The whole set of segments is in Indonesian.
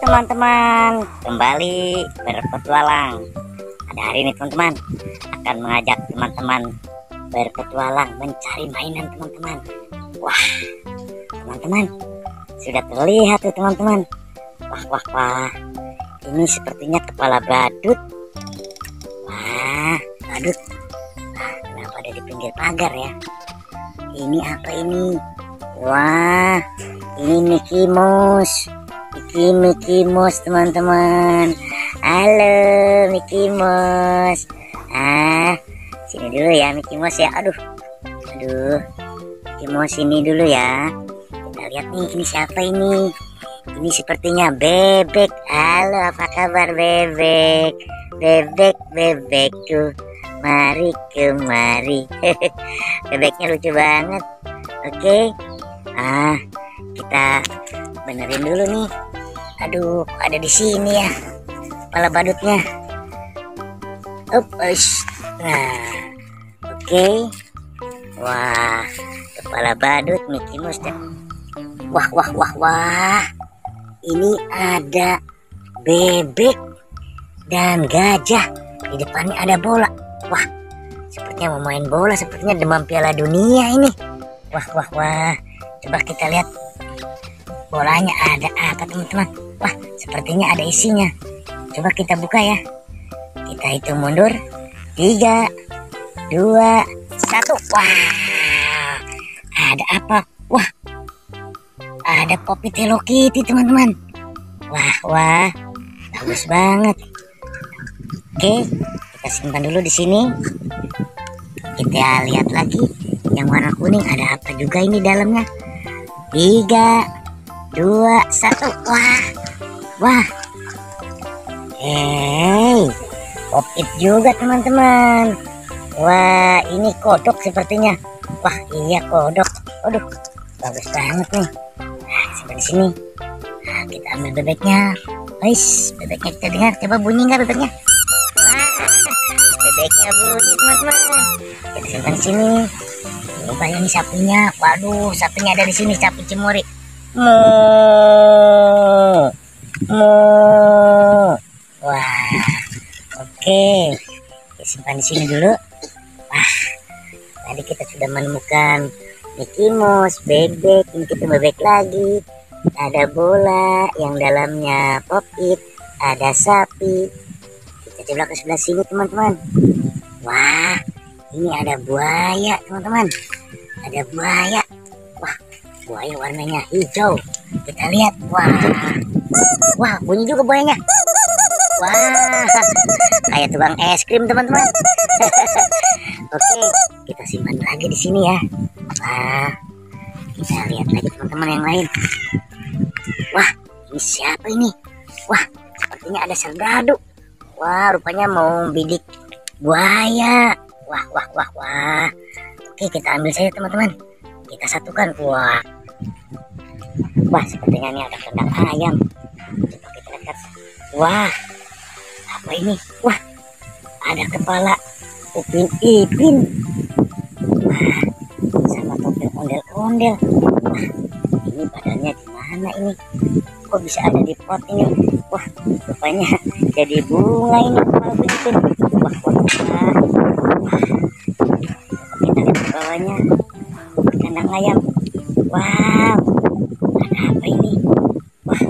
teman-teman, kembali berpetualang. Pada hari ini teman-teman akan mengajak teman-teman berpetualang mencari mainan teman-teman. Wah, teman-teman sudah terlihat tuh teman-teman. Wah, ini sepertinya kepala badut. Wah, badut. Nah, kenapa ada di pinggir pagar ya? Ini apa ini? Wah, ini Mickey Mouse. Mickey Mouse teman-teman. Halo Mickey Mouse. Sini dulu ya Mickey Mouse ya. Aduh Mickey Mouse sini dulu ya. Kita lihat nih, ini siapa ini? Ini sepertinya Bebek. Halo, apa kabar Bebek? Bebekku, mari kemari. Bebeknya lucu banget. Oke. Kita benerin dulu nih. Aduh, kok ada di sini ya kepala badutnya. Nah, oke. Wah, kepala badut Mickey Mouse. Wah. Ini ada bebek dan gajah. Di depannya ada bola. Wah, sepertinya mau main bola. Sepertinya demam Piala Dunia ini. Wah. Coba kita lihat bolanya ada apa teman-teman. Wah, sepertinya ada isinya. Coba kita buka ya. Kita hitung mundur. 3, 2, 1. Wah, ada apa? Wah, ada Poppy Hello Kitty teman-teman. Wah, bagus banget. Oke, kita simpan dulu di sini. Kita lihat lagi yang warna kuning, ada apa juga ini dalamnya. 3, 2, 1. Wah. Pop it juga teman-teman. Wah, ini kodok sepertinya. Wah, iya kodok. Aduh, bagus banget nih. Nah, simpan di sini. Nah, kita ambil bebeknya. Bebeknya kita dengar. Coba bunyi nggak bebeknya? Wah, bebeknya bunyi teman-teman. Kita simpan di sini. Coba ini sapinya. Waduh, sapinya ada di sini, sapi Cimuri. Wah, oke. Kita simpan di sini dulu. Wah, tadi kita sudah menemukan Mickey Mouse, bebek. Ini kita bebek lagi. Ada bola yang dalamnya Pop It. Ada sapi. Kita coba ke sebelah sini teman-teman. Wah, ini ada buaya teman-teman. Ada buaya. Wah, buaya warnanya hijau. Kita lihat. Wah, bunyi juga buayanya. Wah, kayak tukang es krim teman-teman. Oke, kita simpan lagi di sini ya. Wah, kita lihat lagi teman-teman yang lain. Wah, ini siapa ini? Wah, sepertinya ada serdadu. Wah, rupanya mau bidik buaya. Wah. Oke, kita ambil saja teman-teman. Kita satukan. Wah, sepertinya ini ada kandang ayam. Coba kita lihat. Wah, apa ini? Wah, ada kepala Upin Ipin. Wah, sama topeng ondel-ondel. Wah, ini badannya di mana ini? Kok bisa ada di pot ini? Wah, rupanya jadi bunga ini kepala Upin Ipin. Wah. Kita lihat ke bawahnya. Kandang ayam. Wow, ada apa ini? Wah,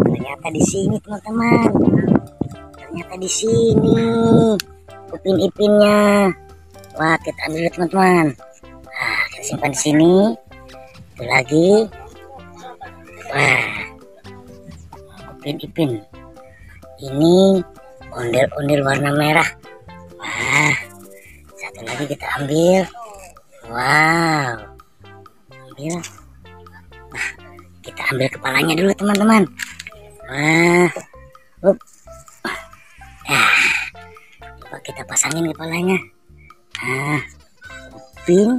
ternyata di sini teman-teman. Ternyata di sini Upin Ipinnya. Wah, kita ambil dulu teman-teman. Nah, kita simpan di sini. Itu lagi. Wah, Upin Ipin. Ini ondel-ondel warna merah. Wah, satu lagi kita ambil. Wow, ambil. Nah, kita ambil kepalanya dulu teman-teman. Wah, coba kita pasangin kepalanya. Nah, Upin,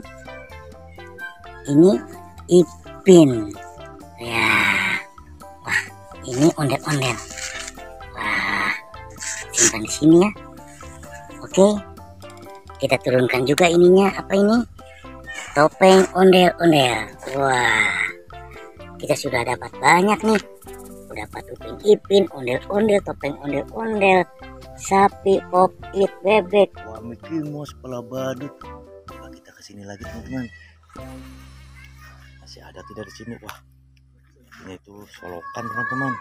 ini Ipin. Ya, wah, ini ondel-ondel. Wah, simpan di sini ya. Oke, kita turunkan juga ininya. Apa ini? Topeng ondel-ondel. Wah, kita sudah dapat banyak nih. Udah dapat upin ipin, ondel-ondel, topeng ondel-ondel, sapi, popit, bebek. Wah, Mickey Mouse kepala badut. Coba kita kesini lagi teman-teman. Masih ada tidak di sini? Wah, ini itu solokan teman-teman.